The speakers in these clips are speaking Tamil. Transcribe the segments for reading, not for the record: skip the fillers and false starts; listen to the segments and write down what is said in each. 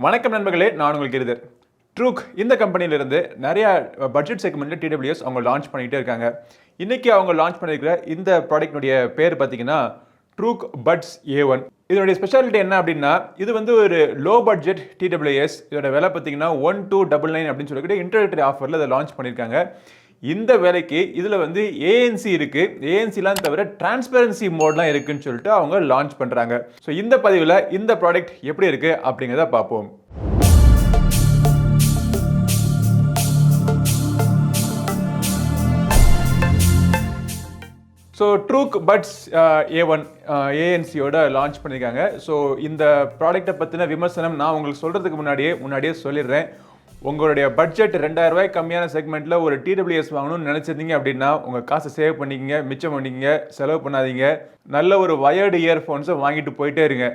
வணக்கம் நண்பர்களே, நான் உங்கள் கிரிதர். ட்ரூக் இந்த கம்பெனியிலிருந்து நிறைய பட்ஜெட் செக்மெண்ட்டில் டிடபிள்யூஎஸ் அவங்க லான்ச் பண்ணிகிட்டே இருக்காங்க. இன்றைக்கி அவங்க லான்ச் பண்ணியிருக்கிற இந்த ப்ராடக்ட்னுடைய பேர் பார்த்தீங்கன்னா ட்ரூக் பட்ஸ் A1. இதனுடைய ஸ்பெஷாலிட்டி என்ன அப்படின்னா, இது வந்து ஒரு லோ பட்ஜெட் டிடபிள்யூஎஸ். இதோட விலை பார்த்தீங்கன்னா 1299 அப்படின்னு சொல்லிட்டு இன்ட்ரோடக்டரி ஆஃபரில் இதை லான்ச் பண்ணியிருக்காங்க. இந்த வேலைக்கு இதில் வந்து ANC இருக்குது. ஏஎன்சிலாம் தவிர டிரான்ஸ்பரன்சி மோட்லாம் இருக்குன்னு சொல்லிட்டு அவங்க லான்ச் பண்ணுறாங்க. ஸோ இந்த பதிவில் இந்த ப்ராடக்ட் எப்படி இருக்குது அப்படிங்கிறத பார்ப்போம். ஸோ ட்ரூக் பட்ஸ் A1 ஏஎன்சியோட லான்ச் பண்ணியிருக்காங்க. ஸோ இந்த ப்ராடக்டை பற்றின விமர்சனம் நான் உங்களுக்கு சொல்கிறதுக்கு முன்னாடியே சொல்லிடுறேன். உங்களுடைய பட்ஜெட் 2000 ரூபாய் கம்மியான செக்மெண்ட்டில் ஒரு டிடபிள்யூஎஸ் வாங்கணும்னு நினச்சிருந்தீங்க அப்படின்னா உங்கள் காசை சேவ் பண்ணிக்கிங்க, மிச்சம் பண்ணிக்கிங்க, செலவு பண்ணாதீங்க. நல்ல ஒரு வயர்டு இயர்ஃபோன்ஸை வாங்கிட்டு போயிட்டே இருங்க.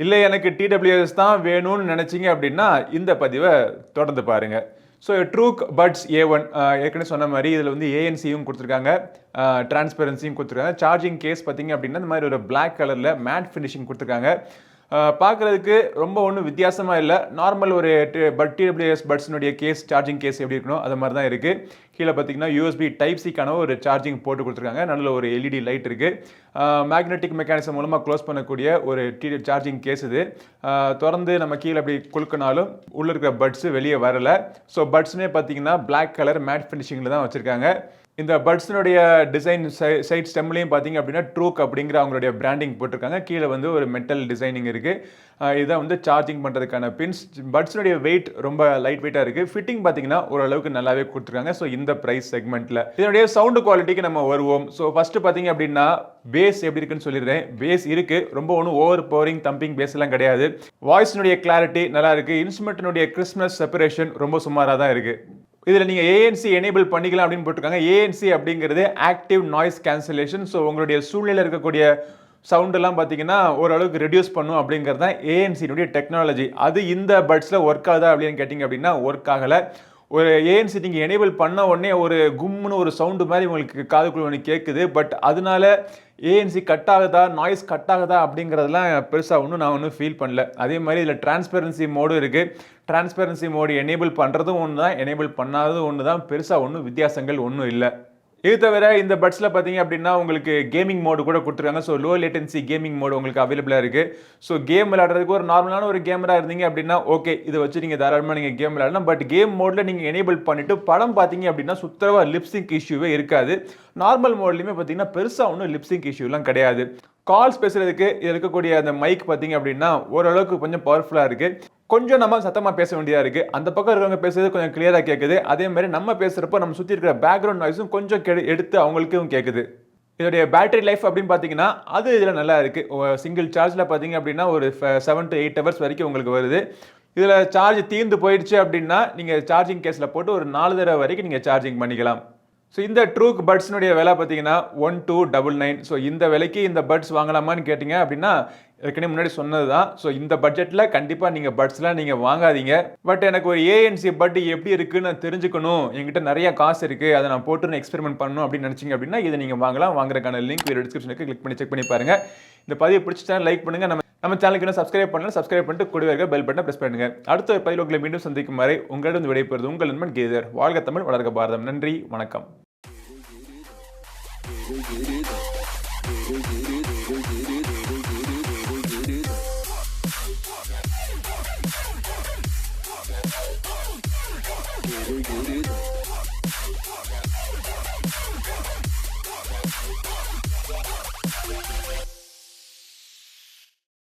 இல்லை எனக்கு டிடபிள்யூஎஸ் தான் வேணும்னு நினச்சிங்க அப்படின்னா இந்த பதிவை தொடர்ந்து பாருங்கள். ஸோ ட்ரூக் பட்ஸ் A1 ஏற்கனவே சொன்ன மாதிரி இதில் வந்து ஏஎன்சியும் கொடுத்துருக்காங்க, டிரான்ஸ்பரன்சியும் கொடுத்துருக்காங்க. சார்ஜிங் கேஸ் பார்த்தீங்க அப்படின்னா இந்த மாதிரி ஒரு பிளாக் கலரில் மேட் ஃபினிஷிங் கொடுத்துருக்காங்க. பார்க்குறதுக்கு ரொம்ப ஒன்றும் வித்தியாசமாக இல்லை. நார்மல் ஒரு டிடபிள்யூஎஸ் பட்ஸினுடைய கேஸ், சார்ஜிங் கேஸ் எப்படி இருக்கணும் அது மாதிரி தான் இருக்குது. கீழே பார்த்தீங்கன்னா USB Type-Cக்கான ஒரு சார்ஜிங் போட்டு கொடுத்துருக்காங்க. நல்ல ஒரு LED லைட் இருக்குது. மேக்னெட்டிக் மெக்கானிசம் மூலமாக க்ளோஸ் பண்ணக்கூடிய ஒரு சார்ஜிங் கேஸ் இது. திறந்து நம்ம கீழே அப்படி குலுக்கினாலும் உள்ளே இருக்கிற பட்ஸு வெளியே வரலை. ஸோ பட்ஸ்னே பார்த்தீங்கன்னா பிளாக் கலர் மேட் ஃபினிஷிங்கில் தான் வச்சுருக்காங்க. இந்த பட்ஸினுடைய டிசைன் சைட் ஸ்டெம்லையும் பார்த்தீங்க அப்படின்னா ட்ரூக் அப்படிங்கிற அவங்களுடைய பிராண்டிங் போட்டிருக்காங்க. கீழே வந்து ஒரு மெட்டல் டிசைனிங் இருக்குது. இதுதான் வந்து சார்ஜிங் பண்ணுறதுக்கான பின்ஸ். பட்ஸினுடைய வெயிட் ரொம்ப லைட் வெயிட்டாக இருக்குது. ஃபிட்டிங் பார்த்தீங்கன்னா ஓரளவுக்கு நல்லாவே கொடுத்துருக்காங்க. ஸோ இந்த ப்ரைஸ் செக்மெண்ட்டில் இதனுடைய சவுண்டு குவாலிட்டிக்கு நம்ம வருவோம். ஸோ ஃபஸ்ட்டு பார்த்தீங்க அப்படின்னா பேஸ் எப்படி இருக்குன்னு சொல்லிடுறேன். பேஸ் இருக்குது, ரொம்ப ஒன்றும் ஓவர் பவரிங் தம்பிங் பேஸ் எல்லாம் கிடையாது. வாய்ஸினுடைய கிளாரிட்டி நல்லா இருக்குது. இன்ஸ்ட்ருமெண்ட்டினுடைய கிறிஸ்மஸ் செப்பரேஷன் ரொம்ப சுமாராக தான் இருக்குது. இதில் நீங்கள் ANC எனேபிள் பண்ணிக்கலாம் அப்படின்னு போட்டிருக்காங்க. ANC அப்படிங்கிறது ஆக்டிவ் நாய்ஸ் கேன்சலேஷன். ஸோ உங்களுடைய சூழ்நிலையில் இருக்கக்கூடிய சவுண்டெல்லாம் பார்த்தீங்கன்னா ஓரளவுக்கு ரெடியூஸ் பண்ணும் அப்படிங்கிறது தான் ANCனுடைய டெக்னாலஜி. அது இந்த பட்ஸில் ஒர்க் ஆகுதா அப்படின்னு கேட்டிங்க அப்படின்னா ஒர்க் ஆகலை. ஒரு ANC நீங்கள் எனேபிள் பண்ண உடனே ஒரு கும்முன்னு ஒரு சவுண்டு மாதிரி உங்களுக்கு காதுக்குள்ள ஒன்று கேட்குது. பட் அதனால ANC கட் ஆகுதா, நாய்ஸ் கட் ஆகுதா அப்படிங்கிறதெல்லாம் பெருசாக ஒன்றும் நான் ஒன்றும் ஃபீல் பண்ணல. அதே மாதிரி இதில் டிரான்ஸ்பரன்சி மோடும் இருக்குது. டிரான்ஸ்பரன்சி மோடு எனேபிள் பண்ணுறதும் ஒன்று தான், எனேபிள் பண்ணாததும் ஒன்று தான். பெருசாக ஒன்றும் வித்தியாசங்கள் ஒன்றும் இல்லை. இது தவிர இந்த பட்ஸில் பார்த்தீங்க அப்படின்னா உங்களுக்கு கேமிங் மோடு கூட கொடுத்துருக்காங்க. So low latency gaming mode உங்களுக்கு அவைலபிளாக இருக்குது. ஸோ கேம் விளையாடுறதுக்கு ஒரு நார்மலான ஒரு கேமராக இருந்தீங்க அப்படின்னா ஓகே, இதை வச்சு நீங்கள் தாராளமாக நீங்கள் கேம் விளையாடலாம். பட் கேம் மோடில் நீங்கள் எனேபிள் பண்ணிவிட்டு படம் பார்த்தீங்க அப்படின்னா சுத்தரவாக லிப்சிங்க் இஷ்யூவே இருக்காது. நார்மல் மோட்லையுமே பார்த்தீங்கன்னா பெருசாக ஒன்றும் லிப்சிங்க் இஷ்யூலாம் கிடையாது. கால்ஸ் பேசுகிறதுக்கு இது இருக்கக்கூடிய அந்த மைக் பார்த்தீங்க அப்படின்னா ஓரளவுக்கு கொஞ்சம் பவர்ஃபுல்லாக இருக்குது. கொஞ்சம் நம்ம சத்தமாக பேச வேண்டியதாக இருக்குது. அந்த பக்கம் இருக்கிறவங்க பேசுறது கொஞ்சம் கிளியராக கேட்குது. அதே மாதிரி நம்ம பேசுகிறப்போ நம்ம சுற்றி இருக்கிற பேக்ரவுண்ட் நாய்ஸும் கொஞ்சம் எடுத்து அவங்களுக்கும் கேட்குது. இதோடைய பேட்டரி லைஃப் அப்படின்னு பார்த்தீங்கன்னா அது இதில் நல்லா இருக்குது. சிங்கிள் சார்ஜில் பார்த்தீங்க அப்படின்னா ஒரு 7 to 8 hours வரைக்கும் உங்களுக்கு வருது. இதில் சார்ஜ் தீர்ந்து போயிடுச்சு அப்படின்னா நீங்கள் சார்ஜிங் கேஸில் போட்டு ஒரு 4 தடவை வரைக்கும் நீங்கள் சார்ஜிங் பண்ணிக்கலாம். ஸோ இந்த ட்ரூக் பட்ஸ்னுடைய விலை பார்த்தீங்கன்னா 1299. ஸோ இந்த விலைக்கு இந்த பட்ஸ் வாங்கலாமான்னு கேட்டிங்க அப்படின்னா ஏற்கனவே முன்னாடி சொன்னது தான். ஸோ இந்த பட்ஜெட்டில் கண்டிப்பாக நீங்கள் பட்ஸ்லாம் நீங்கள் வாங்காதீங்க. பட் எனக்கு ஒரு ANC பட் எப்படி இருக்குன்னு நான் தெரிஞ்சுக்கணும், என்கிட்ட நிறைய காசு இருக்குது, அதை நான் போட்டு எக்ஸ்பெரிமெண்ட் பண்ணணும் அப்படின்னு நினச்சிங்க அப்படின்னா இதை நீங்கள் வாங்கலாம். வாங்குறதுக்கான லிங்க் வீடியோ டிஸ்கிரிப்ஷனுக்கு கிளிக் பண்ணி செக் பண்ணி பாருங்கள். இந்த பதிவு பிடிச்சிட்டா லைக் பண்ணுங்கள். நம்ம சேனலுக்கு இன்னும் சப்ஸ்கிரைப் பண்ணலாம். சப்ஸ்கிரைப் பண்ணிட்டு கூடவே இருக்க பெல் பட்டனை பிரஸ் பண்ணுங்கள். அடுத்த பதிவில் உங்களை மீண்டும் சந்திக்கும் வரை உங்களிடம் விடைபெறுவது உங்கள் நண்பன் கிரிதர். வாழ்க தமிழ், வளர்க பாரதம். நன்றி, வணக்கம். Giri